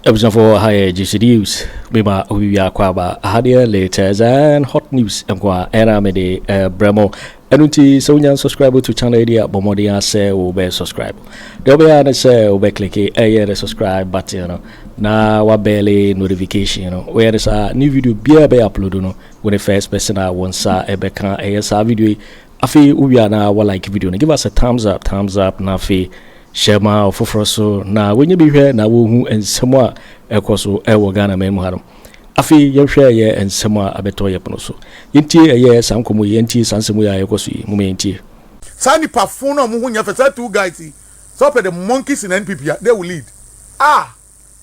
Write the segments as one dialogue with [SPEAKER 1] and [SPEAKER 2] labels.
[SPEAKER 1] Episode for higher GC News. Bima Uya Kwaba Hadia latest and hot news and Aramede Bremo. Enunti Sonya subscribe to channel idea Bomodia say will subscribe. They'll be on say will click a subscribe button na wabele notification where is a new video be upload when the first person I want sa ebeka ASA video afi uya na wa like video give us a thumbs up na afi Shema Ato Forson na when you be here na wo hu ensemo a ekoso ewo Ghana memu harom afi yehwe ye ensemo abeto ye pono so yenti ye sankomo yenti sansemu ya ekoso yi mu yenti
[SPEAKER 2] sani pafon no mu hu nya fesa two guys so pe the monkeys in NPP they will lead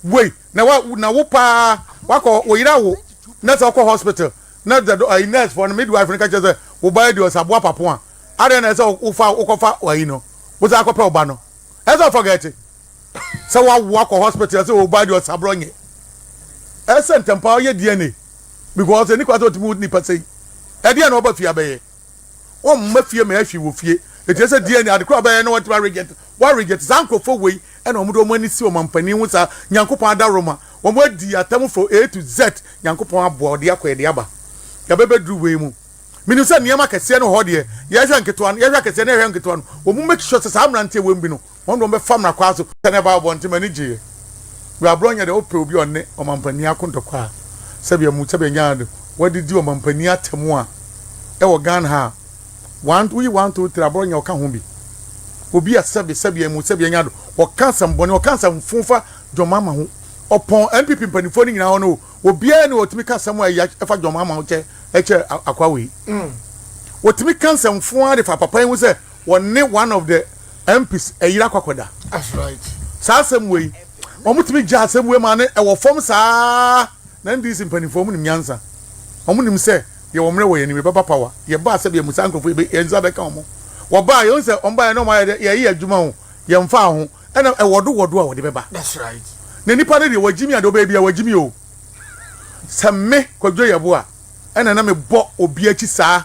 [SPEAKER 2] wait na wo pa wako oyira wo na so ko hospital na the nurse for midwife nka che say wo buy the osabo papo a are na say wo fa wo kofa oyi no wo za ko pe oba no don't forget it. So I walk to hospital so buy your Abronye. Send temper your DNA because any quarter to move nipa say. Edia no ba fia be. O ma fia me ahwi wo fie. It is a DNA at the crowd no what reject. What reject zanko for way and omudo mani si o mampani hu sa Nyankopon adaroma. O mo di atam from A to Z Nyankopon aboard de akwa de aba. Ya bebe dru we mu. Minu se niam akese no ho de. Ya hwa nketo an, ya hwa akese na hwa nketo an. O mu make sure say amrante we mbi no. One don't be farm na kwaso never want to manage. We are Abronye the ope obi on o mampani akonto kwa. Sebia mu sebia nyaado. What did you mampani atemu a e wo Ghana ha. 1 2 1 2 3 Abronye o ka ho bi. Obi a sebia mu sebia nyaado. O ka sambone o ka samfunfa jomama ho. Opon NPP mpanifo ni nyina ho no. Obi a ni otimi ka samu a efa jomama ho che akwawe. Otimi ka samfun a de fa papa hu se one of the MPs eyira kwakoda.
[SPEAKER 3] That's right.
[SPEAKER 2] Sa asem wey. Omutimi gya asem wey ma ne e wo fom saa na ndisi mpanifo mu nim nyansa. Omunim se ye wo mre wo ye ni baba power. Ye ba asem ye musa nkofo be enza be ka omo. Wo ba ye onse omba ye no ma ye yi adwuma ho. Ye mfa ho. E na e wodo a wo de beba.
[SPEAKER 3] That's right.
[SPEAKER 2] Na nipa ne de wajimi ade oba bia wajimi o. Semme Kojo Kyeremanteng e na me bo obi achi saa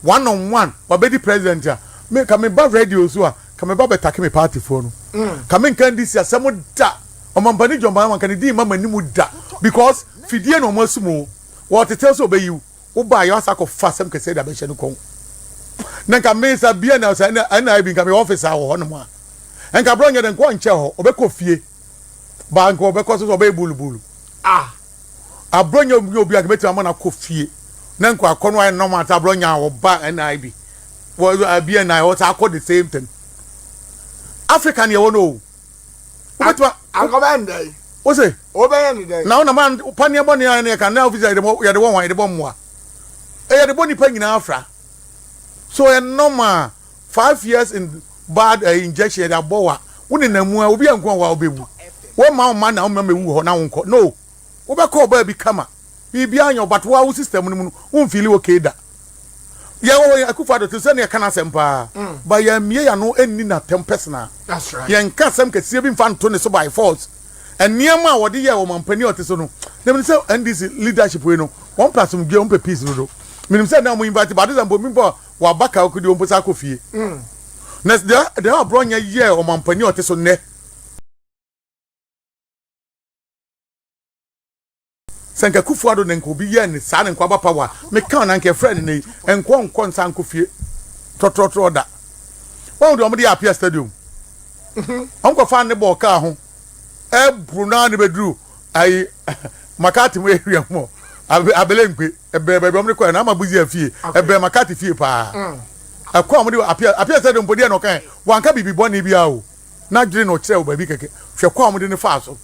[SPEAKER 2] one on one wabedi president ya. Me ka me ba radio so a kame baba take me party phone kame nkan dis asemo da omampani jomba man kan di mama ni mu da because fidie no masumo what tell so be you wo ba yo asako fa sem kese da be hye no kon na kame sa bia na sa na bi kame office a wo no ma en ka Abronye den ko nche ho obekọ fie ba nko obekọ so obe bulubulu Abronye obi a kame ma na ko fie na nko akono ay no ma ta Abronye a wo ba NIB wo BNI what I call the same thing African ye wono. Ubetwa
[SPEAKER 3] Ankobende.
[SPEAKER 2] O say?
[SPEAKER 3] Obeyeni dey.
[SPEAKER 2] Now na man pani ebo ni an kan na officer ye de won de bomwa. E ye de boni pa nyina afra. So e normal 5 years in bad injection da bowa. Woni na mu a obi ankon wa obewu. Wo ma na o mewu ho na wonko. No. Wo be call ba bi kama. Bibi anyo but wa system no mu no feel okay da. Ya wo Akufo Addo to say na kana sempa ba ya mie ya no enni na 10%.
[SPEAKER 3] That's right.
[SPEAKER 2] Ya nka sem kese bi mfa nto ne so by force eniema a wode ye wo mampani oteso no dem say NDC leadership we no one person gbe on peace no do minim say na mo invite ba do zambo mi bo wa baka okudi o mposa akofie na de Abronye ye wo mampani oteso ne Sanka Akufo Addo ne nko bi ye ne sa ne nko aba power me kan na nke friend ne nko nsan kofie trotro da won do mo de apia stadium onko fan ne ball ka ho e bruna ne bedru ai makati mo area mo abelenkwe ebe mo ne ko na ma buzi afie ebe makati fie pa akwa mo de apia stadium bodi no kan wanka bibi boni bia o na dwere no kire o ba bi keke hwe kwa mo de ne fa so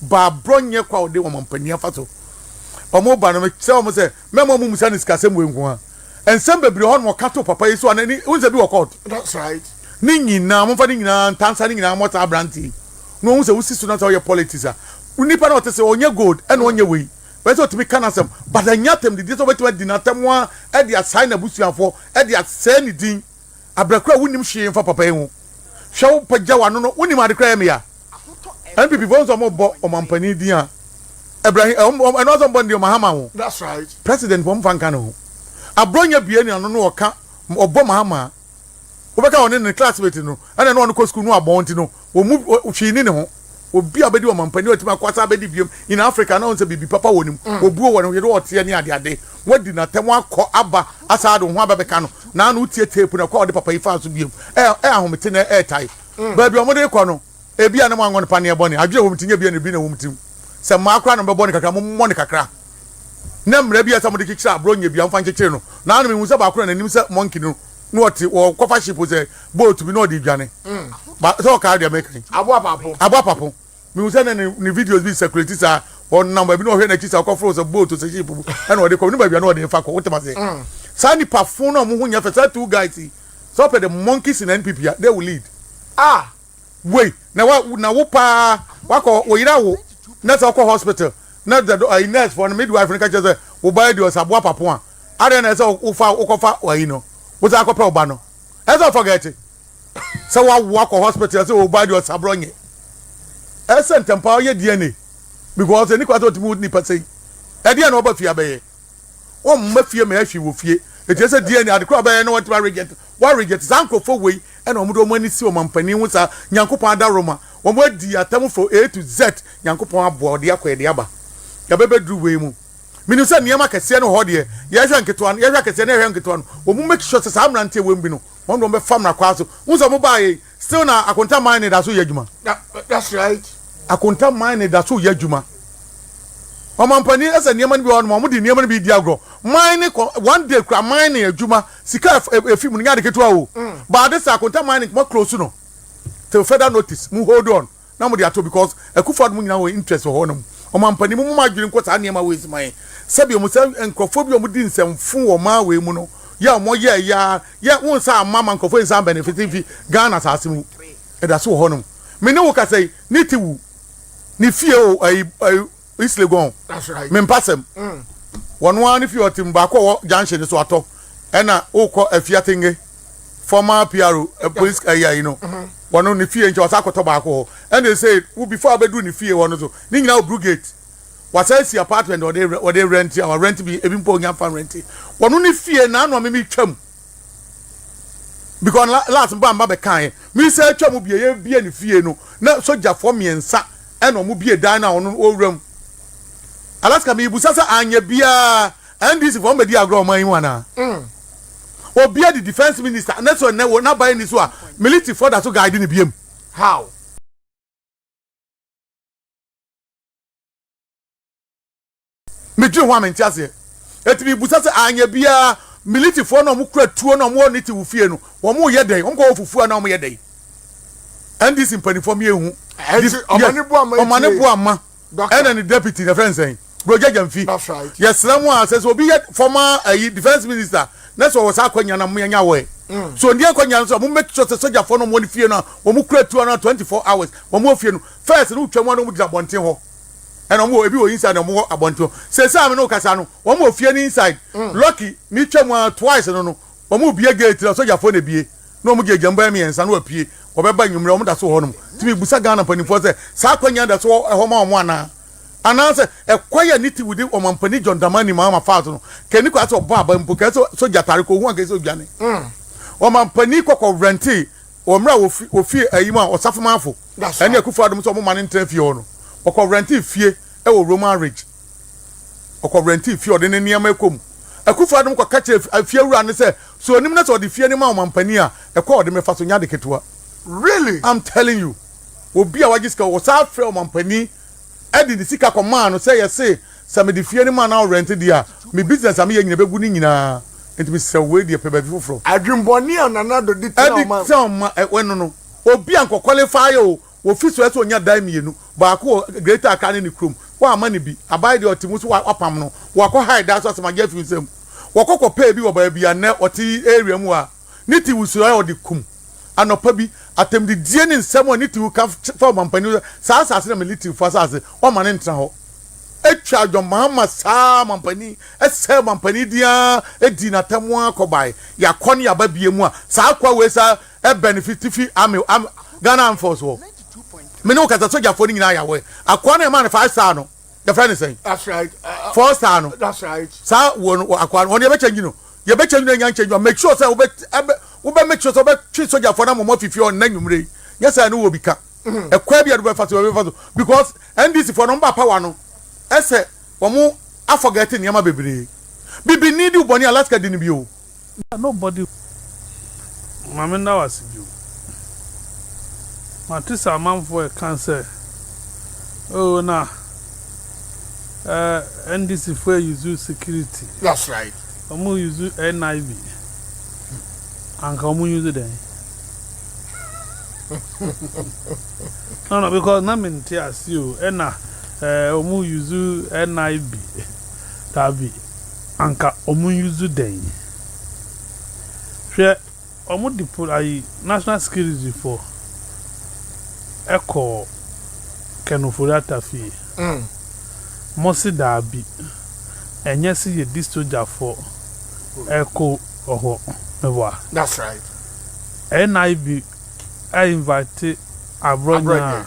[SPEAKER 2] ba Abronye kwa o de wo mampani afa so omo ba no me kire o mo se memo mu musa ne sikasem we nko a ensem bebre ho no kato papa yi so anani unse bi wo court.
[SPEAKER 3] That's right.
[SPEAKER 2] Ni nyina mo fa ni nyina tansa ni nyina mo ta branti no hu se wusi so na ta your politics a unipa na otese onye gold e na onye wei but so timi kana sem but anyatem di so betima di na tem a e dia sign na busuafo e dia say ni din abrakura wunim hwe mfa papa yi ho hwe wo pagya wa no no wunim adekra me ya NPP bon so mo bo o mampani din a Ibrahim e no so bo ndi o Mahama ho.
[SPEAKER 3] That's right.
[SPEAKER 2] President bom fanka no Abronye bie ni anu no oka obo Mahama Obeka on in classmate no and no on ko school no abonti no wo mu hwi ni ne ho obi abedi o mampani o tima kwasa abedi biem in Africa na onse bibi papa wonim obuo wonu yedo ote ne ade wadi na temo akọ aba asado ho ababeka no na na utie tape na kwa de papa ifa so biem ahomete na tai ba bi omode kọ no ebi anam angon pa ne ebone adwe wo mtinye bi na bi na wo mtim se ma akra no bebone kakra mo ne kakra na mra bi asamode kikira Abronye bi amfa nkekere no na na me hu se ba akra na nim se Mónkey no no oti wo kofa ship se boat bi no di dwane ba so ka dia make
[SPEAKER 3] abo papo
[SPEAKER 2] me hu se na ni videos bi security sa on number bi no hwe na kisa kofro se boat se ship bu na o de ko ni ba bi na o de fa ko wote ma se sa ni pafon no mo hu nya fe sa two guys so pe the monkeys in NPP they will lead wait na wo pa wako wo yira wo na so ko hospital na the nurse for midwife nka che wo ba di osabo papo a are na se wo fa wo kofa wa yi no wo za ko pe oba no e so forget se wo ko hospital se wo ba di osabronye e se ntempa ye DNA because any kwato timu ni pasai e dia na oba fia be ye o mma fie ma ahwi wo fie e tie se DNA ade kro ba ye na what reject zankofo wei e na omudo mani si o mampani hu sa nyankopon adaroma wo mo di atam for A to Z nyankopon abo de akọ de aba ya bebedru wei mu minu se niam akese no ho de ye hwa nketo ye hwa kese na hwa nketo no wo mu make sure se sa amrante we mbi no wo ndo be fam na kwa so hu so mo ba ye still na akonta mine da so ye adwuma
[SPEAKER 3] that's right
[SPEAKER 2] akonta mine da so ye adwuma o mampani ese niam ni bi won mo di niam ni bi di agro mine one day kra mine adwuma sika efim ni ade keto awo ba de sa akonta mine mo close no till further notice mu hold on na mo di ato because Akufo Addo mu nyina wo interest ho no o mampani mu madwiri nko sa niam we siman sebi o mu se enkofo bi o mu di nsemfu o ma we mu no ya mo ya won sa mama enkofo nsa benefit fi Ghana sa asimu e da so ho no me ne wo ka sei ni tiwu ni fie o islegon
[SPEAKER 3] that's right
[SPEAKER 2] me mpasem wonu an fi otim ba ko junction so ato e na o ko afiatenge former PRO police you know wonu ni fie nche wasa koto ba ko and they say before abedu ni fie wonu so ni nyina o brigade wasa si apartment or they rent our rent bi ebi mpo nya fan rent wonu ni fie na anu me twam because last mba be kan mi say twam bi ye bi ni fie no na soja for miensa e no mu bi dan na onu owram Alaska mi busa sa anya bia and this from be di agro man wana obia the defense minister na so na buy ni so a military for that so guide ni biem
[SPEAKER 3] how
[SPEAKER 2] me dwe ho amenti ase etimi busa sa anya bia military for no mu kura tuo no mo ni ti wo fie no wo mo ye den onko fufu na mo ye den and this in for me ehu omane bo ama and the deputy the friend saying Jamfi.
[SPEAKER 3] That's right.
[SPEAKER 2] Yes, someone says will be former defense minister. That's what was akwanya na munya we. So ndia kwanya so mo make sure say soldier for no money fie na wo mu kura 224 hours. Wo mu fie no first no twam no mu di abonten ho. And omo ebi wo inside no mo abonten. Say say am no kasa no. Wo mu fie ni inside. Lucky mi twam twice no. Wo mu bie gate na soldier for na bie. No mu gegamba mi ensa no apie. Wo be ba nwumre wo mu da so ho no. Timi busa Ghana panifo say sa kwanya da so ho ma omo ana. Ananse ekwaya niti wudi o mampani John Damani Mahama fato no keni kwa so bo aba mpo keso so jatare ko hu akese oduane o mampani kokko renti o mra ofi ayima o safomafo ene Akufo Addo so mo mane ntan fie ho no o ko renti fie e wo Roman Ridge o ko renti fie o de niam ekom Akufo Addo ko kache fie wura ne se so onim na so de fie ne ma o mampani a e ko o de me fa so nya de ketua
[SPEAKER 3] really
[SPEAKER 2] I'm telling you obi a wagiska o sa fre o mampani Edi di sika command say yes say some the fear man now rent dia me business am ye nyina begu ni nyina enti me say we dey pebe foforo
[SPEAKER 3] adwumboni ananado di
[SPEAKER 2] tell ma wenu no obi an qualify o fi so eso nya dan mienu ba ko greater aka ni krom wa ama ni bi abai de otimu so opam no wa ko hide that so ma get finsem wa ko pay bi wo ba bia na oti area mu a niti wusu ya odi kum anopa bi atem di die ni nsem oni ti ka for mampani sa asase na military for asase o ma ne ntra ho etwa dwo Mahama sa mampani ese mampani dia edi na temu akobai ya koni ya babie mu a sa akwa we sa e benefit fi am Ghana force wo me no kasa soja for ni nyina ya we akwa na man 5 star no the friend is saying
[SPEAKER 3] that's right
[SPEAKER 2] 4 star no
[SPEAKER 3] that's right
[SPEAKER 2] sa won akwa won ye be change no ye be change no nya change make sure say we make sure so be treat soldier for na mo fifi on na nwumre yes I know obi ka e kwa bia do be faso because NDC for number power no ese omo forget niam bebre bibi need you boni Alaska din bi o
[SPEAKER 4] nobody mamenda was you matisa man for a cancer oh na NDC for use security.
[SPEAKER 3] That's right.
[SPEAKER 4] Omo use NIB and omo use them. No, because na me as you na omo use NIB tabi anka omo use them. Hwe omo deploy national security for echo kenofori atafi. Mosi dabi enye si ye distoja for echo oho mewa.
[SPEAKER 3] That's right.
[SPEAKER 4] NIB I invite Abronye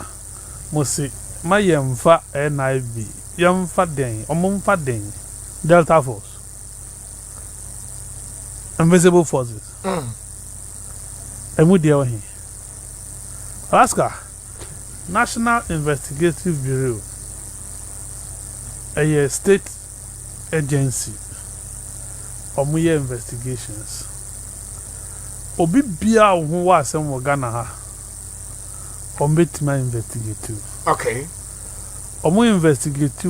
[SPEAKER 4] Mosi ma yemfa NIB yemfa den omumfa den Delta Force Invisible Forces emu de ohin Alaska National Investigative Bureau a state agency omuye investigations obi bia ho wa asem wo Ghana ha ombetima investigate
[SPEAKER 3] Okay.
[SPEAKER 4] Omu investigate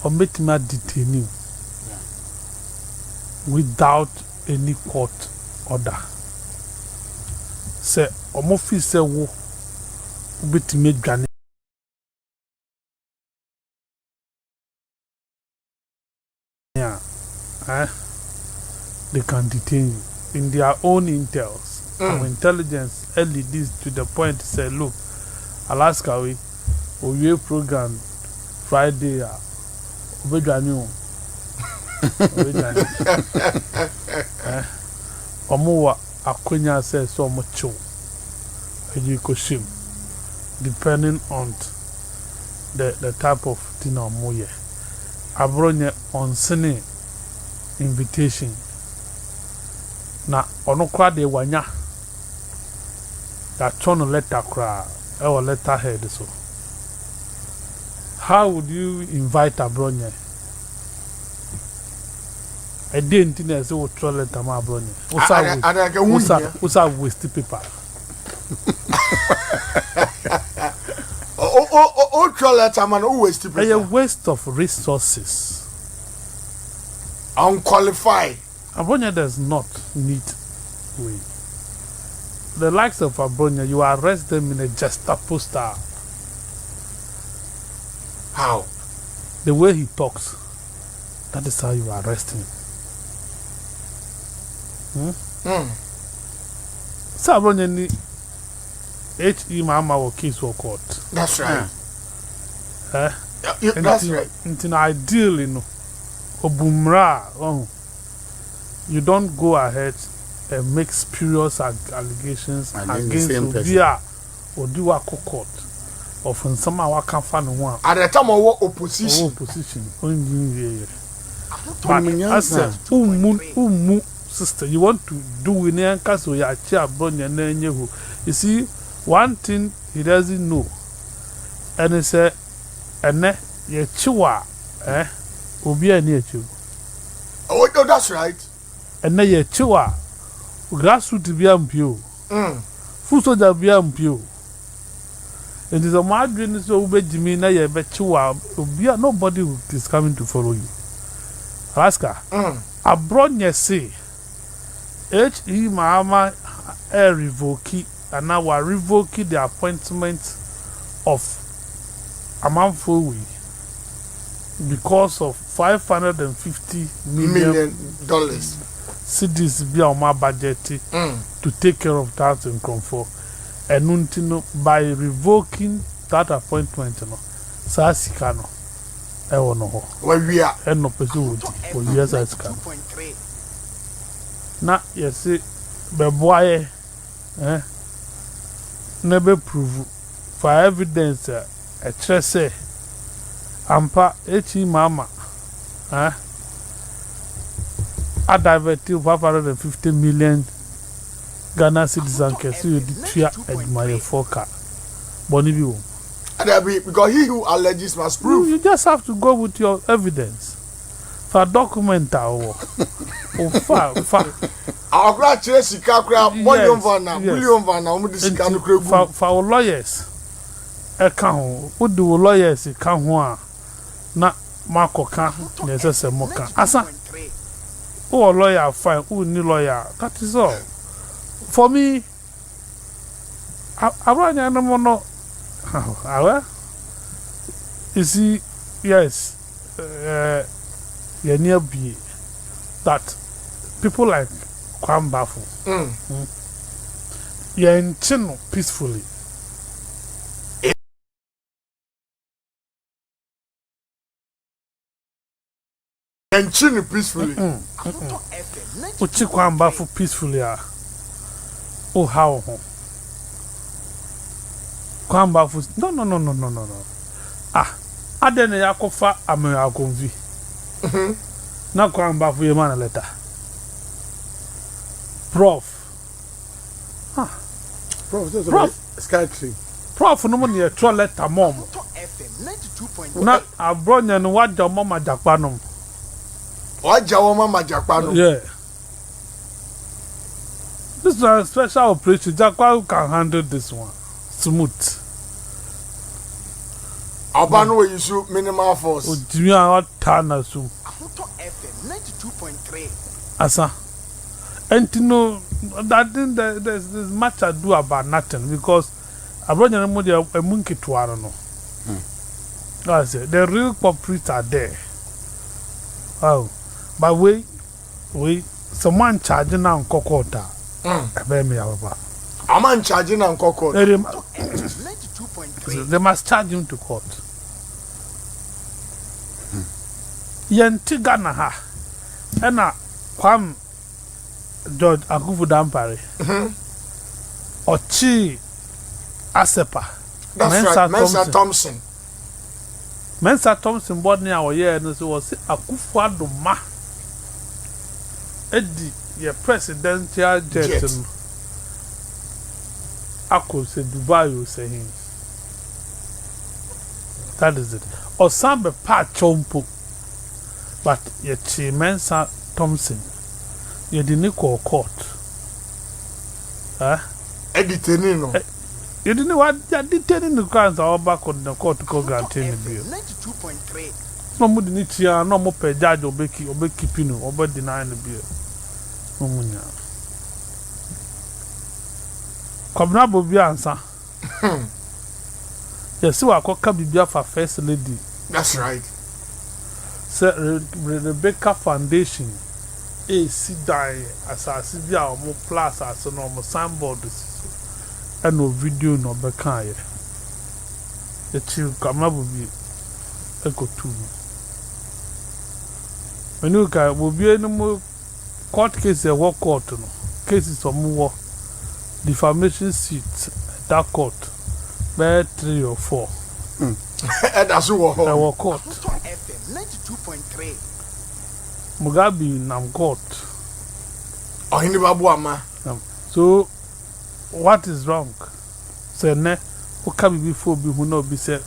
[SPEAKER 4] ombetima detain without any court order say omu fi say wo obetima dwane they can detain you in their own intels. Our intelligence early this to the point to say, look, Alaska we program Friday obedwanu omo akonya say so much education depending on the type of thing omo Abronye on sene invitation na ono kwa de wanya that turn letter cry or letter head so how would you invite Abronye I didn't know so throw letter ma Abronye usa waste paper
[SPEAKER 3] throw letter man who waste paper
[SPEAKER 4] a waste of resources
[SPEAKER 3] unqualified.
[SPEAKER 4] Abronye does not need way. The likes of Abronye, you arrest them in a Gestapo style.
[SPEAKER 3] How?
[SPEAKER 4] The way he talks, that is how you arrest him. So Abronye ni H.E. Mahama or case or court.
[SPEAKER 3] That's right.
[SPEAKER 4] That's
[SPEAKER 3] right.
[SPEAKER 4] It's an ideal, you know. Obumra, you don't go ahead and make spurious allegations against Obia or do a court of some our can one
[SPEAKER 3] at the time of opposition.
[SPEAKER 4] But I said, sister, you want to do in the castle, ya chair, Abronye, and you see, one thing he doesn't know, and he said, and ye chua, Obia near you.
[SPEAKER 3] Oh, no, that's right.
[SPEAKER 4] And now ye chua, grassroots be ampio, food soldier be ampio. It is a mad dream, so obey Jimmy, now ye bet chua, Obia, nobody is coming to follow you. Alaska, Abronye say, H.E. Mahama revoke, and now we revoke the appointment of Amanfowi because of $550 million cedis be on my budget to take care of that and comfort. And by revoking that appointment, Sasikano, I don't know
[SPEAKER 3] where we are,
[SPEAKER 4] and no person for years as can. Now, you see, the boy, never prove for evidence a trace. Ampa H.E. Mama, I diverted 550 million Ghana citizens. So you did at my forecast. Bonibi.
[SPEAKER 3] Because he who alleges must prove.
[SPEAKER 4] You just have to go with your evidence. For document or fa.
[SPEAKER 3] Our grad sika kra million vana
[SPEAKER 4] for lawyers. Account. What do lawyers can ho na Marco can yes moka. Asa. Oh lawyer fine, who new lawyer. That is all. For me, Abronye no no. You see, yes, near be that people like Kwambafu, you're in Chino peacefully.
[SPEAKER 3] And Chino peacefully.
[SPEAKER 4] Uchi Kwambafu peacefully. Oh, how? Kwambafu, no. Adene yakofa Aremeyaw Anas. Na Kwambafu ye man letter. Prof,
[SPEAKER 2] Sky tree.
[SPEAKER 4] Prof no money a tro letter mom. Na Abronye no what the mama Japanum.
[SPEAKER 3] What Mama Japan?
[SPEAKER 4] Yeah. This is a special operation. Jakwa can handle this one. Smooth.
[SPEAKER 3] Abano we use minimal force.
[SPEAKER 4] Ojimi a tana so. Asa. And to know that there's much ado about nothing because Abronye no mo dey a Mónkey to no. That's it. The real culprits are there. Oh. But we someone charging now Kokota. Aremeyaw.
[SPEAKER 3] A man charging on cocoa.
[SPEAKER 4] They must charge him to court. Yenti Ghana ha. Ena Kwam George Akufo Addo. Ochi Asepa.
[SPEAKER 3] That's right, Mensa Thompson.
[SPEAKER 4] Mensa Thompson board near our year and so was Akufo Addo ma. Eddie, your presidential jet. Ako say Dubai you say him. That is it. Or some be part chompo. But ye chi Mensa Thompson. Ye didn't call court.
[SPEAKER 3] Editing no.
[SPEAKER 4] You didn't what you detaining the crimes are back on the court to go guarantee the bill. 92.3. No more than it here, no more per judge or keeping or but denying the bill. No munya. Kwabena Agyapong. Yes, you are called Bibia for First Lady.
[SPEAKER 3] That's right.
[SPEAKER 4] Sir Rebecca Foundation. See die as I see the more plus as a normal signboard. And no video no Bekaya. The chief Kwabena Echo 2. When you can, will be any more court case, a war court, no cases of more defamation suits, that court, by 3 or 4.
[SPEAKER 3] That's what
[SPEAKER 4] our court. 92.3. Mugabe Nam court.
[SPEAKER 3] Oh, in the Babuama.
[SPEAKER 4] So, what is wrong? Say, ne, who can be before be who no be said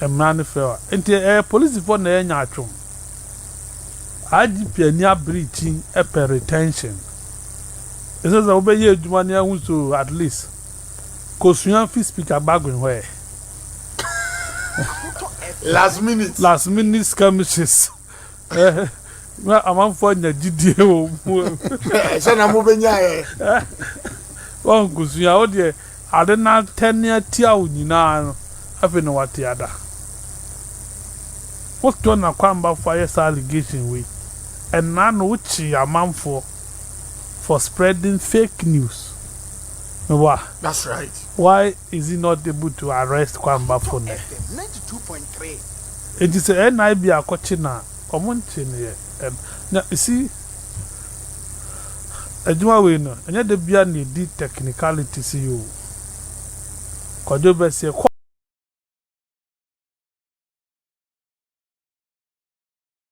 [SPEAKER 4] a man fair. And the police upon the Nyatrum. IGP near breaching a retention. It says, obey you, Jumania, who so at least. Cause you have to speak about where.
[SPEAKER 3] Last minute
[SPEAKER 4] skirmishes. Well, I'm for the GDO.
[SPEAKER 3] Son, I'm moving here.
[SPEAKER 4] Well, because you are there. I did not 10 year tiao, you know, having what the other. What done a Kwamba fire allegation way? And none which a man for spreading fake news.
[SPEAKER 3] That's right.
[SPEAKER 4] Why is he not able to arrest Kwamba for that? 92.3. It is a NIB a coachina. Common chin here. Now, you see, a Juma winner, and yet the Biani did technicality see you. Kojo Kyeremanteng.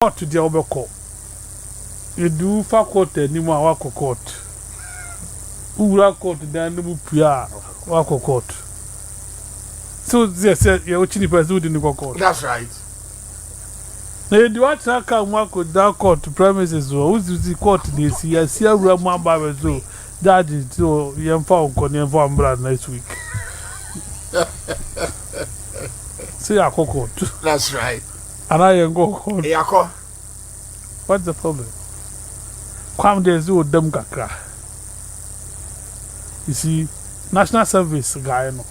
[SPEAKER 4] Court to the over court. You do for court anymore, wako court. Ura court, the animal pia, wako court. So yes, you're watching person in the court.
[SPEAKER 3] That's right.
[SPEAKER 4] Now the what I can work with that court premises who's the court this year see a Roman Bible so that is so you found for umbrella next week. See a court.
[SPEAKER 3] That's right.
[SPEAKER 4] And I am go court.
[SPEAKER 3] Yako.
[SPEAKER 4] What's the problem? Come there's no them kakra. You see, national service guy no.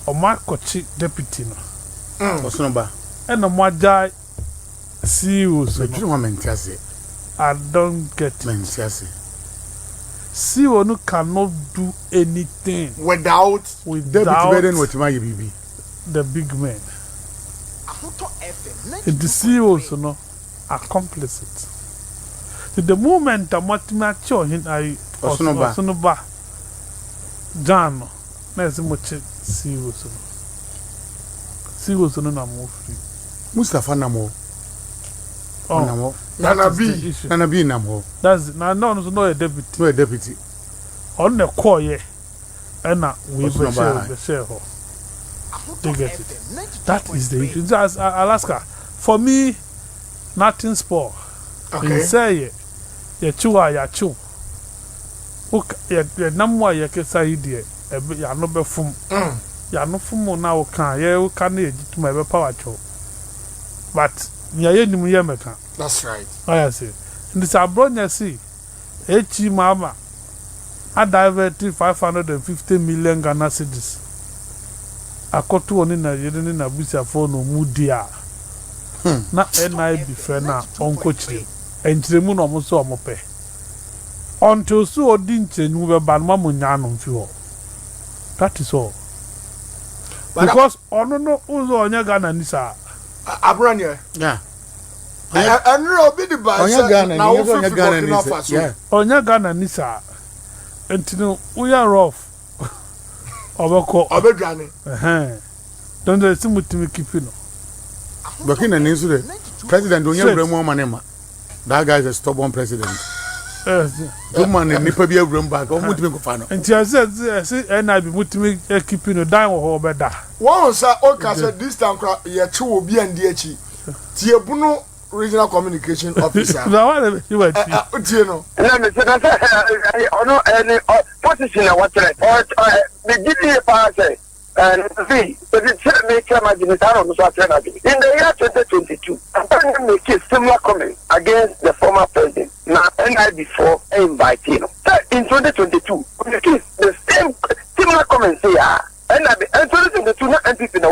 [SPEAKER 4] O Kochi deputy no.
[SPEAKER 2] What's number?
[SPEAKER 4] And no more die CEO so. I don't get it. CEO no cannot do anything
[SPEAKER 3] without
[SPEAKER 4] the big men. The CEOs no are complicit. So the moment I'm mature in I Osonoba John na se mo CEOs no. CEOs no na mo free.
[SPEAKER 2] Mustafa Namo.
[SPEAKER 4] Oh,
[SPEAKER 2] Nana B Namo.
[SPEAKER 4] That's no a deputy.
[SPEAKER 2] No a deputy.
[SPEAKER 4] On the core yeah. And we be share ho. They get it. That is the issue. Just Alaska. For me, nothing spoil.
[SPEAKER 3] Okay.
[SPEAKER 4] Say ya chua ya chu. Uk ya namwa ya kesa hidie. Ya no be fum. Ya no fum na uka. Ya uka ne ejituma ebe power cho. But ya ye nimu ye meka.
[SPEAKER 3] That's right.
[SPEAKER 4] I say. And this Abronye see. Echi mama. I diverted 550 million Ghana cedis. Akoto oni na yede ni na busia phone no mudia. Na NIB fe na onkochire. Enchiremu no mo so omope. Until so odi nchenwu be ban ma munya no mfi ho. That is all. Because ono no uzo onya Ghana ni sa.
[SPEAKER 3] Abronye.
[SPEAKER 2] Yeah.
[SPEAKER 3] Anno be the ba na wo fi Ghana ni sa.
[SPEAKER 2] Yeah.
[SPEAKER 4] Onya Ghana ni sa. Entino we are rough.
[SPEAKER 3] Obedwane.
[SPEAKER 4] Don't they see mutimi keeping no.
[SPEAKER 2] Burkina Faso the president don't hear Bremo Manema. That guy is a stubborn president.
[SPEAKER 4] Yes.
[SPEAKER 2] Good man in Nipa be a room back. Or mutimi ko fano.
[SPEAKER 4] And I said NIB mutimi keeping no down or better.
[SPEAKER 3] One say okay say this time ye chi obi and DH. Tie bunu regional communication officer.
[SPEAKER 4] Now what you were
[SPEAKER 3] tie no.
[SPEAKER 5] Let me say ono any position na what the GDP pass and the make imagine that on so in the year 2022 I'm make a similar comment against the former president now and before invite you in 2022 the same similar comments here and 2022 na NPP na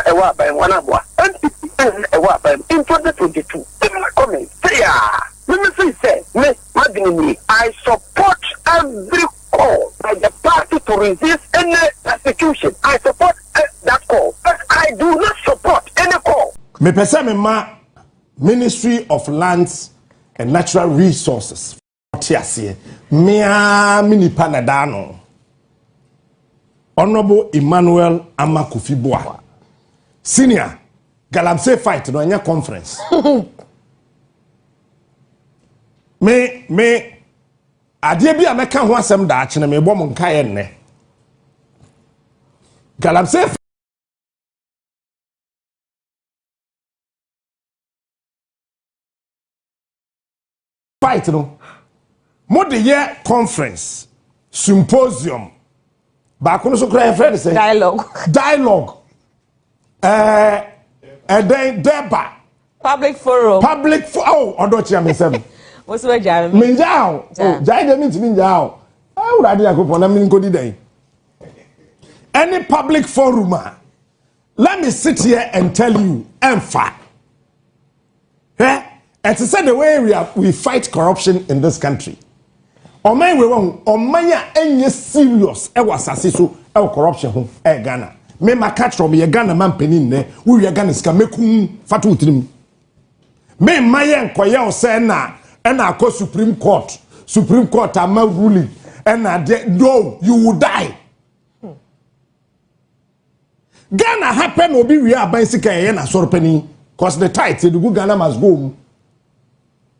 [SPEAKER 5] ewa by one abwa NPP ewa by in 2022 similar comments here let me say me I support every call by the party to resist any persecution. I support that call, but I do not support any call.
[SPEAKER 6] Me pese me ma Ministry of Lands and Natural Resources. Tiasie me a mini panadano. Honorable Emmanuel Amakufiboa. Senior Galamsey fight no anya conference. me adie bi ameka ho asem da akene me bom nkae nne Galamsey fight no mo de ye conference symposium ba kono so kra friend say dialogue then deba public oh otchere me say
[SPEAKER 7] what's the job?
[SPEAKER 6] Minjao. Oh, Jai means Minjao. I would idea go for Namin. Any public forum, let me sit here and tell you, Emfa. Eh? And to say the way we fight corruption in this country. O man we won, o manya any serious, was asiso, corruption home, Ghana. Me ma catch from ye Ghana man penin ne, we are Ghana skamekum fatu trim. Me mayen koya say na. And I call Supreme Court am ruling and no you will die. Ghana happen will be we are bicycle and a sort penny cause the tithe the good Ghana must go.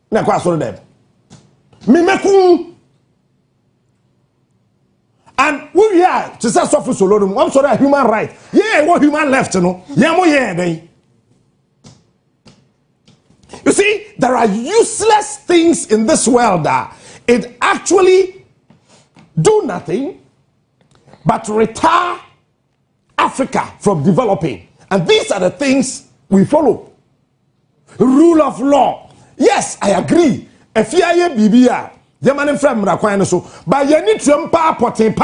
[SPEAKER 6] Na kwa so dem. Me meku And we are to say suffer solo. I'm sorry, human right. Yeah, what human left, you know. Yeah, more yeah. You see, there are useless things in this world that it actually do nothing but retard Africa from developing. And these are the things we follow. Rule of law. Yes, I agree. If you are BBA, the man in front of so, but you need to potin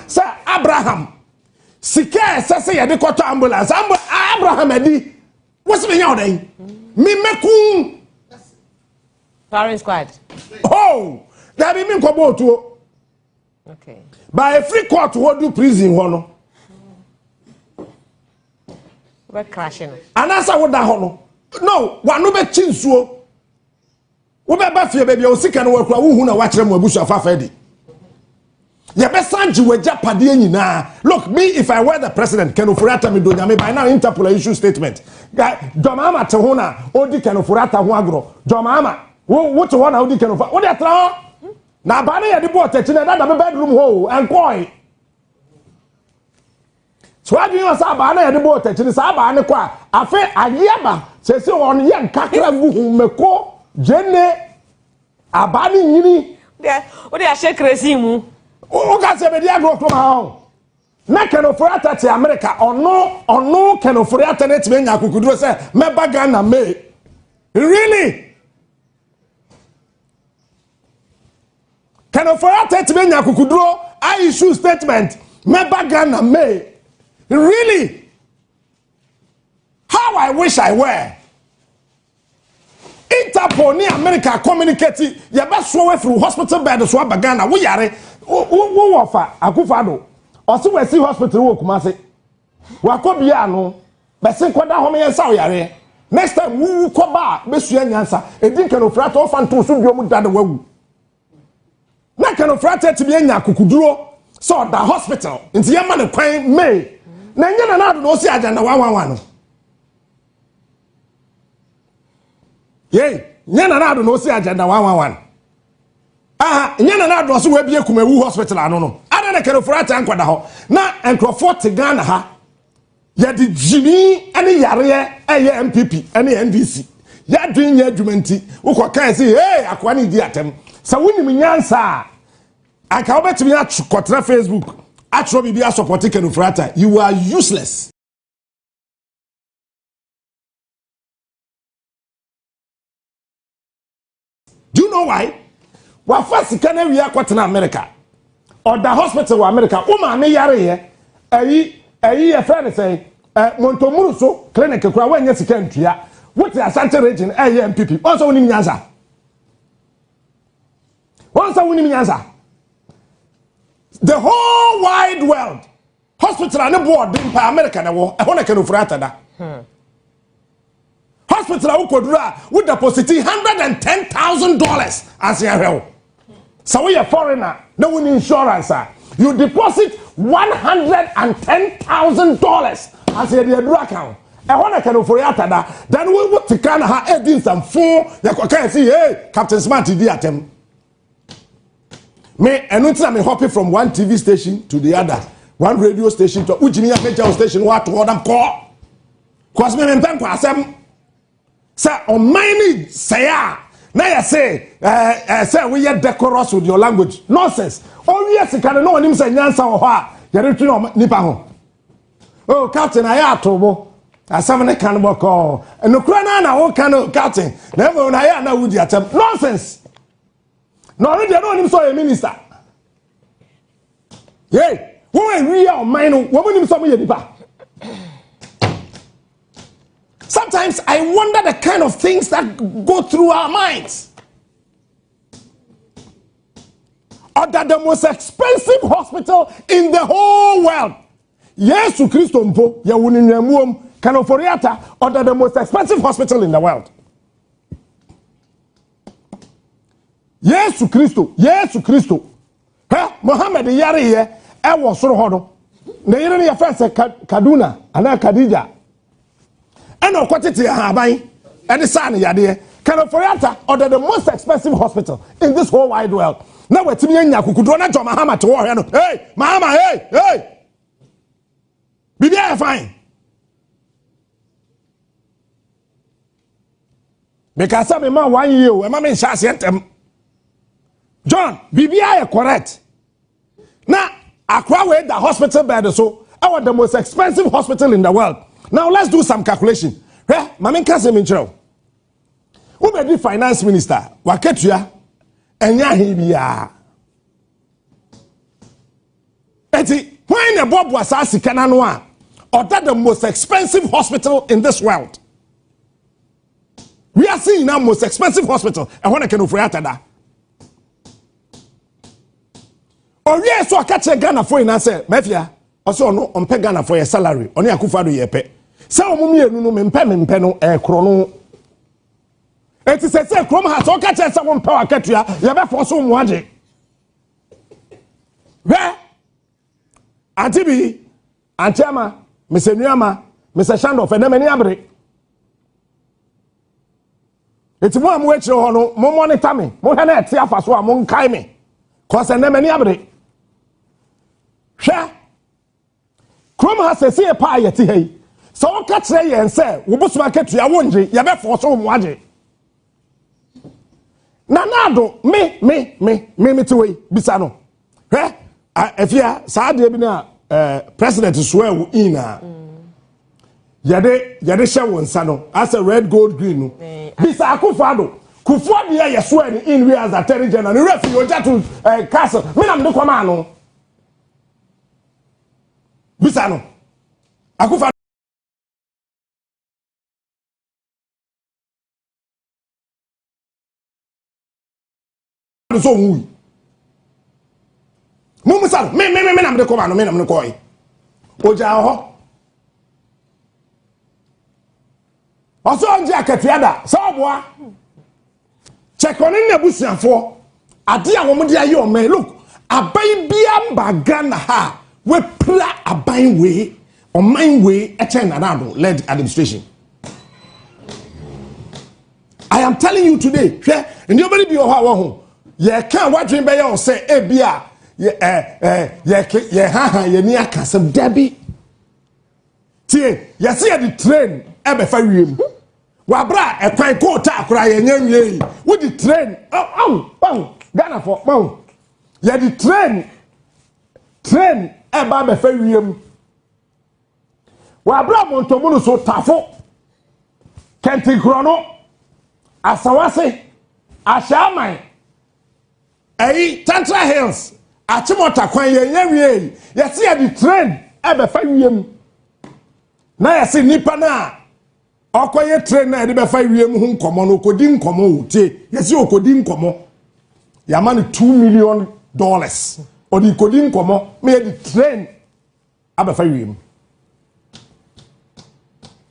[SPEAKER 6] say Abraham. Sike say you dey ambulance. Abraham edi. What's me now then? Me mekun.
[SPEAKER 7] Firing squad.
[SPEAKER 6] Oh, that be me kobo to.
[SPEAKER 7] Okay.
[SPEAKER 6] By a free court what do prison one.
[SPEAKER 7] We're crashing.
[SPEAKER 6] And answer what that hono. No, one no be chinsuo. Wo be ba fie baby o sika no wakura wo hu na wa kire mo abusu afafa di. Ye be sanji waja pade nyina. Look, me if I were the president, Ken Ofori me do nyame by now Interpol issue statement. Guy, Domama te ho na odi Ken Ofori ho agro. Domama, wo to ho na odi Ken Ofori. Wo dey tra na ba na ye de bo otchere na da bedroom ho enkoy. So I do say ba na ye de bo otchere sa ba ne kwa afi ageba se se won ye nkakra gu meko jenne abani nyini
[SPEAKER 7] o dey shake crazy mu
[SPEAKER 6] o ga se be dia go to ma na Ken Ofori te America ono Ken Ofori net me nya kukuduro se meba Ghana me really Ken Ofori te me nya kukuduro I issue statement meba Ghana me really how I wish I were Interpol ni America communicating ya be so we through hospital bed so abagana wo yare wo offer Akufo Addo o se we see hospital wo Kumase wa ko bia no be se koda ho me yensa wo yare next time wo ko ba be sua nyansa edin Ken Ofori to fanto so biom dade wagu na Ken Ofori te bia nya kokuduro so da hospital nti ye ma ne kwan me na nya na Addo no si agenda 111 no Yay, nyana na Addo no si agenda 111. Aha, nyana na Addo so we bie kumawu hospital ano no. Ada na Ken Ofori ankwada ho. Na enkrofo te Ghana ha. Ya di jimi ene yare eye NPP ene NDC. Ya dwen ya adwumanti. Wo kan si hey akwa ni di atem. Sa wonim nyansa. Aka obetimi akotra Facebook. Atro bibia support Ken Ofori. You are useless. Do you know why? Wa first can we akwatena America. Or the hospital wa America. Uma me yare here. A friend say Montomuruso clinic kwa wenye sika ntua. What the Asante region NPP. Also woni nyanza. The whole wide world. Hospital and board in America na wo. E ho na Ken Ofori da. Hospital would deposit $110,000 as your help. So we are foreigner, no one insurance. You deposit $110,000 as your account. I want to Ken Ofori that. Then we would to kind of have some four. You can see, hey, Captain Smart did at him. Me, and not I'm hopping from one TV station to the other, one radio station to Ujimia Major station. What them call? Cause me and them Sir, on mine say now you say we are decorous with your language. Nonsense. Oh yes, you can know him say nyansa o ha. You no nipa ho. Oh, Captain Ayatobo. Asamene kan boko. No kura na wo kan Captain. Na mo na ya na wudi atem. Nonsense. No already know him so a minister. Hey, wo we are on mine, wo him so me nipa. Sometimes I wonder the kind of things that go through our minds. Or that the most expensive hospital in the whole world. Yes, to Christo mpo, ya wuninyamum, Ken Ofori or that the most expensive hospital in the world. Yes, to Christo. Muhammad yare here, I was so hodo. Na yere ne yafa se Kaduna, ana Khadija. Eno kwatete haban ene sa ne yade Ken Ofori ordered the most expensive hospital in this whole wide world. na wetimi anya kukudro na jo Mahama to wo hwe no hey Mahama hey bibia fine because me ma 1 year o e ma me nshase entem John bibia correct na akwa we the hospital bed so our the most expensive hospital in the world. Now let's do some calculation. Hey, mama nkase me nkyerɛw. Who be the finance minister? Waketua enya hibia. Eti when the bob was asika na no a or that the most expensive hospital in this world. We are seeing now most expensive hospital and when I can offer Atta. Oh yes, so I catch a Ghana for in answer, Mafia. Also no on pay Ghana for your salary. Only Akufo Addo yepe. Some mummy no mempe no chrono. It is a say chrome has all catch someone power catria. You have for so much. Where Antibi, Antiama, Mr. Nyama, Mr. Shando for them any abre. It's one which you know, more monitor me, more than a tear for so among Kaime. Cause and them any abre. Share. Chrome has a say a pie at hey. So catch say and say, we must market to your wonji, you have for so much. Nanado, me to way, Bisano. Eh? If you are Sadia President swear in Yade Shawon Sano, as a red, gold, green. Bisa Akufo Addo, Kufo Addo, swear in we as a terrigen and refuge to castle. Minam de Kwamano. Bisano. Akufo Addo so wu. Mumusalo, me nam de Kwamano, me nam de Koi. Oja ho. Also on Jakatiada, Saboa. Check on in the Bussian for a dear woman, dear your man. Look, a baby Bagana ha, we play a buying way or mine way at Anno led administration. I am telling you today, and nobody be your home. Ye can't watch him by your say, eh, beer, ye near Castle Debbie. Tie, ye see the train, ebe farium. Wabra e kwan ko ta akura ye nyanwie with the train Ghana for ye the train e ba be fa wiem wabra montomuno so tafo kenti krono asawase ashaman Tantra Hills achimota kwan ye nyanwie ye see the train e be fa wiem na ye see nipa na Okoye train na ebe fa wiem hu nkomo no kodi nkomo utie yesi okodi nkomo ya man $2 million odi kodi nkomo me the train aba fa wiem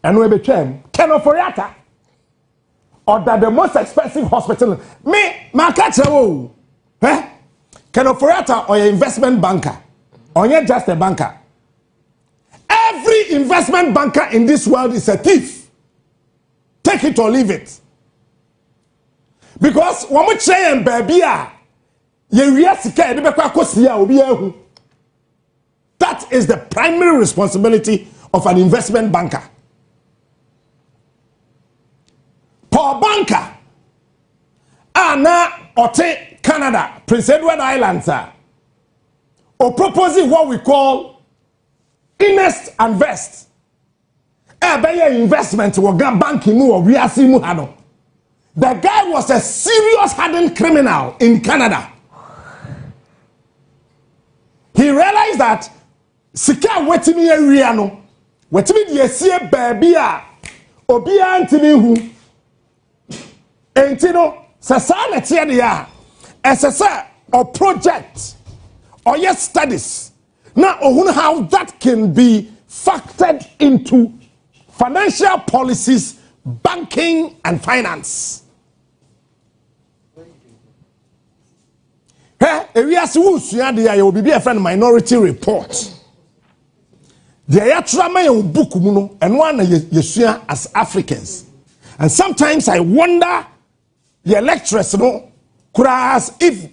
[SPEAKER 6] eno ebe twem kenoforiata or that the most expensive hospital me ma ka chewo kenoforiata or your investment banker or you just a banker. Every investment banker in this world is a thief. Take it or leave it. Because when we say baby that is the primary responsibility of an investment banker. Per banker, Anna Ote Canada, Prince Edward Islands, or proposing what we call invest and vest. Investment or banking or we are seeing the guy was a serious hardened criminal in Canada. He realized that sika wetimi area no wetimi de sie baby a obi antimi hu entino sasa na tie de a esesa or project or yes studies now how that can be factored into financial policies, banking, and finance. We will be a friend minority report. They are trying book and one as Africans. And sometimes I wonder the lecturers, could I ask if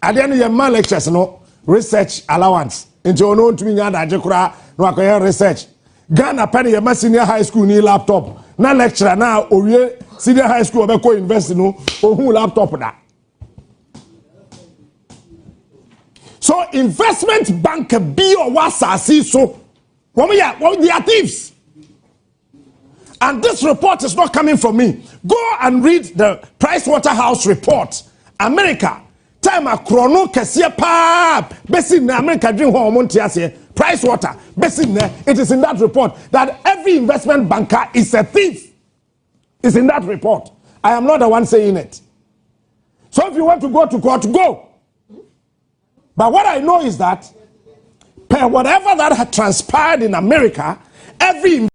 [SPEAKER 6] at the end of your lectures no research allowance into ono ntumi nya adaje kura no akoye research Ghana pen your senior high school ni laptop na lecturer na owie senior high school obeko university no ohun laptop da. So investment bank be or wasasi so they are thieves. And this report is not coming from me. Go and read the Pricewaterhouse report. America time a chrono kesie pa besi na America drink ho omonti ase Pricewater besi na it is in that report that every investment banker is a thief. It's in that report. I am not the one saying it. So if you want to go to court, go. But what I know is that per whatever that had transpired in America, every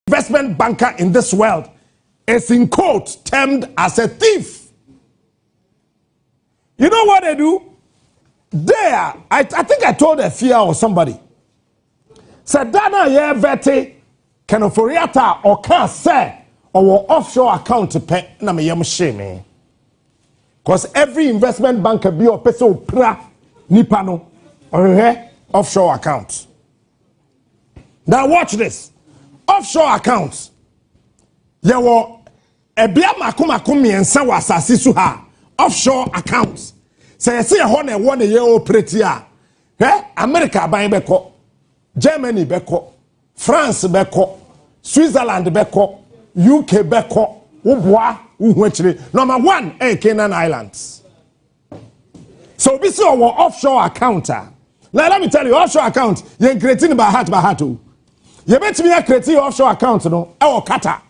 [SPEAKER 6] investment banker in this world is in quote termed as a thief. You know what they do? There, I think I told Afia or somebody. Said Dana ye vete kenoforiata or can say or offshore account pay na me yam shame. Because every investment banker be or peso pra nipano or offshore account. Now watch this. Offshore accounts. There were a bia makumakumi and sawa sasisu ha. Offshore accounts. Say I see a 1 year old pretty America buying beko, Germany beko, France beko, Switzerland beko, UK beko, number 1 Canaan Islands. So this is our offshore account. Now let me tell you, offshore account, you're creating by heart. You bet me a create offshore account no or Qatar.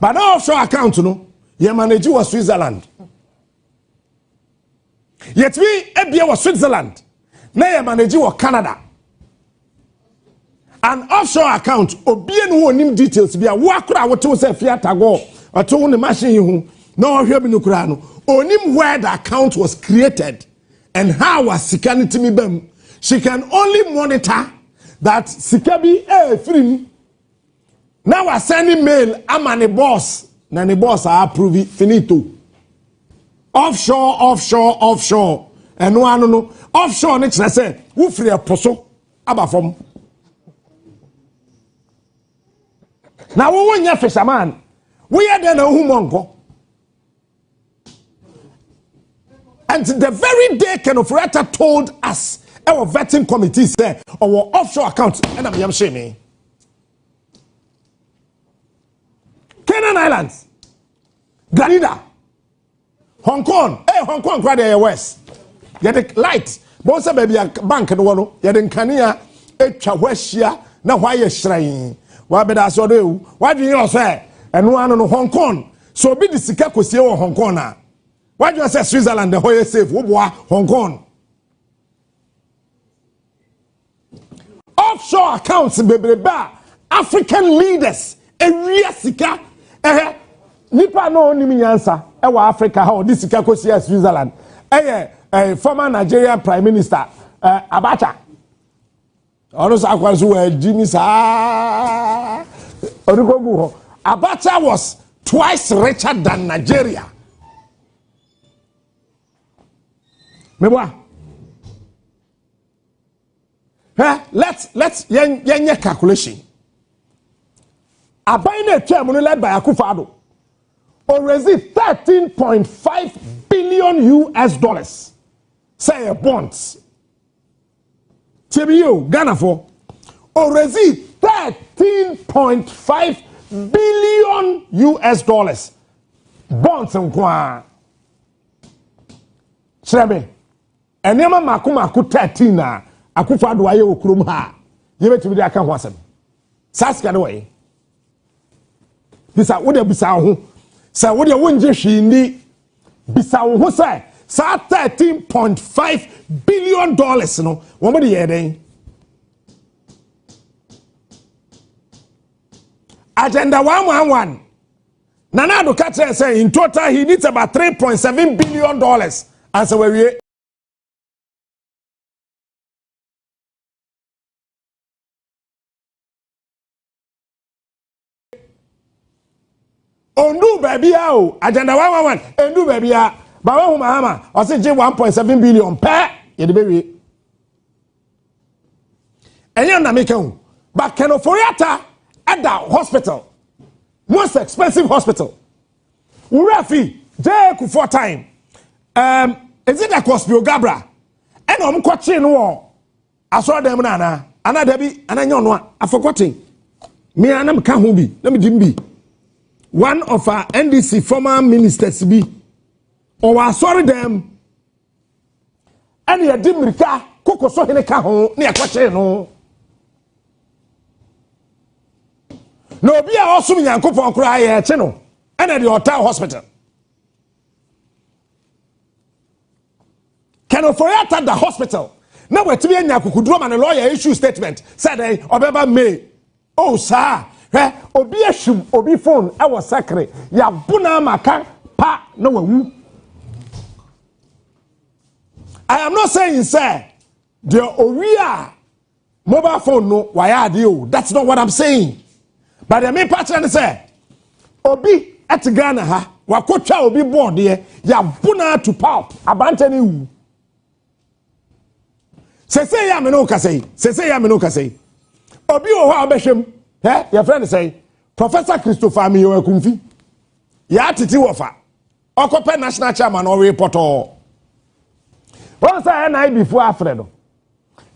[SPEAKER 6] But now offshore account no, you manage was Switzerland. Yet we ebia was Switzerland. Now you manage was Canada. An offshore account obien who nim details be a wakura what to say fiat ago or to the machine who no hear me no kurano. Onim where the account was created and how was security me bem. She can only monitor that Sikabi free. Now I sending mail. I'm an boss. Nani boss I approve it. Finito. Offshore. And no. Offshore next I say who free a poso aba from. Now we want your fisherman. We are then a humongo. And the very day Kenofreta told us. Our vetting committee say our offshore account and I'm shaming. Canaan Islands, Grenada, Hong Kong, Hong Kong, Grenada, West. You the light, both baby a bank and one, you didn't Kania, Chaweshia, now why you shrine? Why be that so do? Why do you say? And one on Hong Kong, so be the Sikako Sio Hong Kong now. Why do you say Switzerland, the whole safe, Hong Kong? Offshore accounts baby African leaders area sika nipa no onimi nyansa wa Africa how this sika ko sia Switzerland former Nigerian Prime Minister Abacha also akwanso we Jimmy sa orukogu Abacha was twice richer than Nigeria. Meboa let's yen calculation. Abine term led by Akufo Addo already 13.5 billion US dollars. Say bonds. TBU Ghana for already 13.5 billion US dollars. Bonds and kwa. Shrebe. Enema maku 13 na. Akufo Addo aye okurum ha ye betimi de aka ho asem saska de way bisa wo de bisa ho sa wo de wonje hwini bisa wo ho sa 13.5 billion dollars no wo mo de ye den agenda 111 Nana Addo Katre say in total he needs about 3.7 billion dollars as we ondu baby o agenda 111 endu baby a ba wa hu Mahama o se je 1.7 billion per ye de bewie enye na make hu ba kenoforiata at the hospital most expensive hospital urafi je ku for time is it a Kospio Gabra and I'm coaching no I saw them na ana dabi ana nyo no I forgotten me anam ka ho bi na me dim bi one of our NDC former ministers bi or I saw them and ya dim rika koko so hene ka ho na coaching no no bi a osum Nyankopon kura ya che no and at the hotel hospital Can for at the hospital. Now we're to be a Yakukudrum and a lawyer issue statement. Said Obeba May. Oh, sir. Obi a shum, Obi phone, I was sacred. Ya buna maka pa no woo. I am not saying, sir, the Oria mobile phone no why are you? That's not what I'm saying. But the main part and say Obi at Ghana ha wakocha Obi board here, ya buna to pop abantani. Say ya me no ka say ya me no ka say obi o ho abehwem your friend say Professor Christopher Ameyo Akumfi ya titi wofa okope national chairman o report o won say NI before Alfredo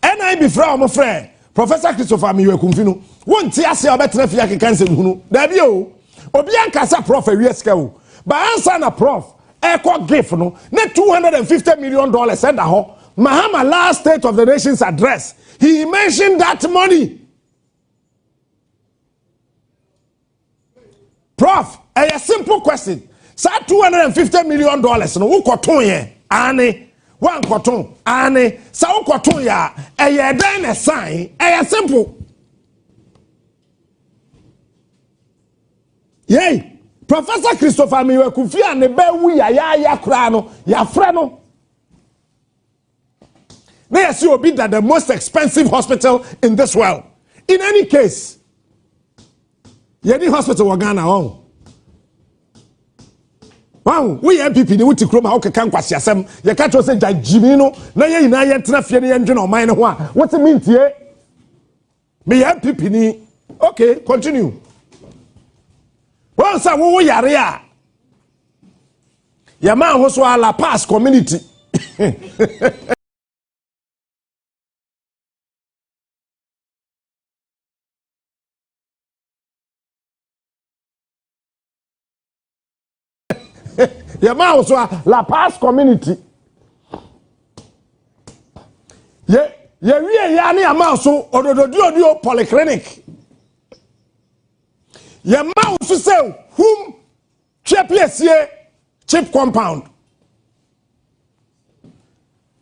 [SPEAKER 6] NI before o friend Professor Christopher Ameyo Akumfi no won ti ase obetra fi akeka nsem hunu da bi o obi ankasa prof awieska o ba answer na prof eko gift no na $250 million send ho Mahama last State of the Nation's address, he mentioned that money. Prof, a simple question. Sa $250 million no who koton ye ane one koton ane sa who koton ya a den a sign a simple. Yay, Professor Christopher Ameyo Akumfi and the bewu ya krano ya freno. They assume be that the most expensive hospital in this world. In any case, Yeni hospital Ghana on. Wow, we NPP ni wuti kroma how can kwasi asem. Ye catch us say Jimino, na ye na ye tena fie ne ndwe on mine ho a. What it mean tie? Me NPP ni. Okay, continue. Once wo yare a. Ya man ho so ala pass community. Your man was La Paz community. Ye yani a mouse ododio polyclinic. Your mouse say whom chip compound.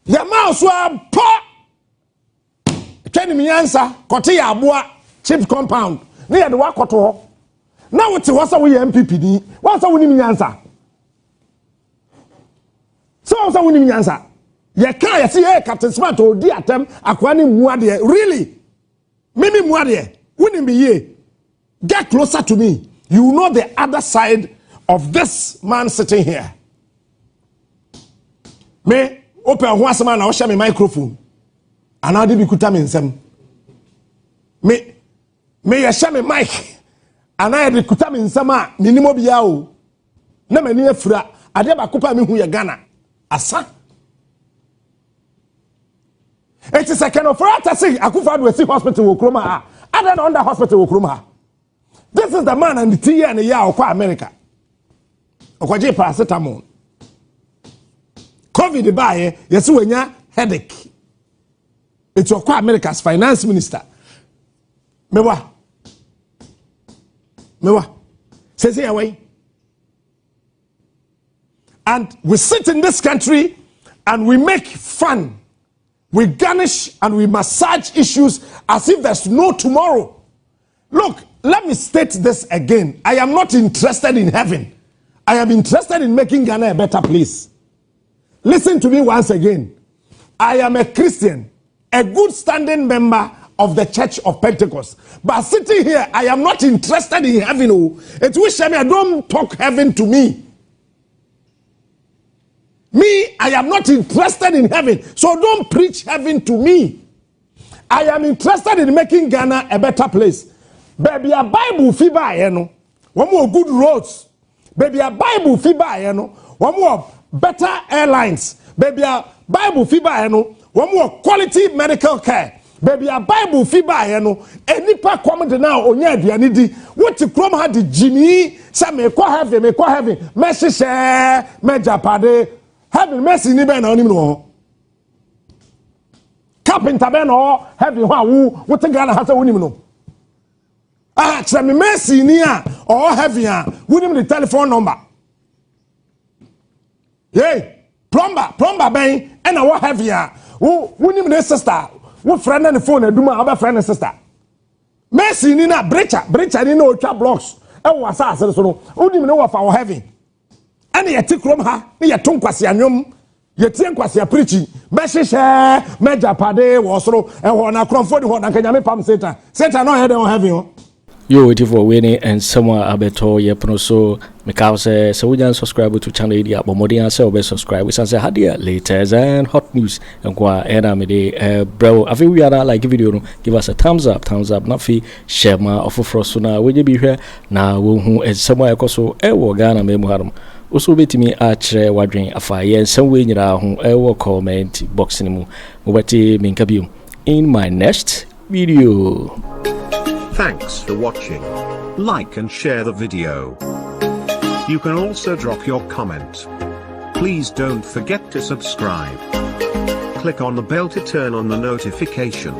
[SPEAKER 6] Your mouse was pa Kenny Miansa, Kotia Abua, chip compound. Near the Wakoto. Now what's we MPPD? What's our winning answer? So we need answer. You can't see Captain Smart or dear them akwani muade. Really? Mimi muade. Wouldn't be ye. Get closer to me. You know the other side of this man sitting here. Me open one man I share my microphone. And I did be kutami some. Me ya share my mic. And I did kutami sama minimo biao. Na me ni afura. Ade ba kupa mi hu ya Ghana. Asa. It is a kind of right to say Akufo Addo hospital Okroma. I don't under hospital Okroma. This is the man and the tea and the year of America. Okwaje paracetamol. COVID buy yes when ya headache. It's America's finance minister. Mewa. Says here away. And we sit in this country and we make fun. We garnish and we massage issues as if there's no tomorrow. Look, let me state this again. I am not interested in heaven. I am interested in making Ghana a better place. Listen to me once again. I am a Christian, a good standing member of the Church of Pentecost. But sitting here, I am not interested in heaven. Oh, it wish me, I don't talk heaven to me. Me, I am not interested in heaven, so don't preach heaven to me. I am interested in making Ghana a better place. Baby, a Bible fiba, you know. One more good roads. Baby, a Bible fiba, you know. One more better airlines. Baby, a Bible fiba, you know. One more quality medical care. Baby, a Bible fiba, you know. Any pa comment now on your dianity. What to come had the Jimmy? Some may call heaven, Messi share, Major Pade. Heaven, Messi, Niben, on him. Carpenter Ben or heaven, what the Ghana has a winning. Ah, some Messi near or heavier, winning the telephone number. Yay, plumber, Ben, and our heavier. Who winning the sister? What friend and the phone and do my other friend and sister? Messi Nina breacher in no trap blocks. And was asked, so who didn't know of our heavy? And you take from her, near Tonquasianum, you think was your preaching. Messi share, Major Pade was so, and when I comfort what I can pump Satan. Satan no head on heavy.
[SPEAKER 1] You waiting for winning and someone abeto yepono so because so we subscribe to channel idea but more than say subscribe we say hadia latest and hot news and kwa era me de bro I think we are like video no give us a thumbs up not fi share ma Ato Forson na we be here na wo hu someone ekoso wo Ghana me mu harum also betimi atchere wadwen afa ye some we nyira ho wo comment box ni mu wo beti minka biom in my next video.
[SPEAKER 8] Thanks for watching. Like and share the video. You can also drop your comment. Please don't forget to subscribe. Click on the bell to turn on the notification.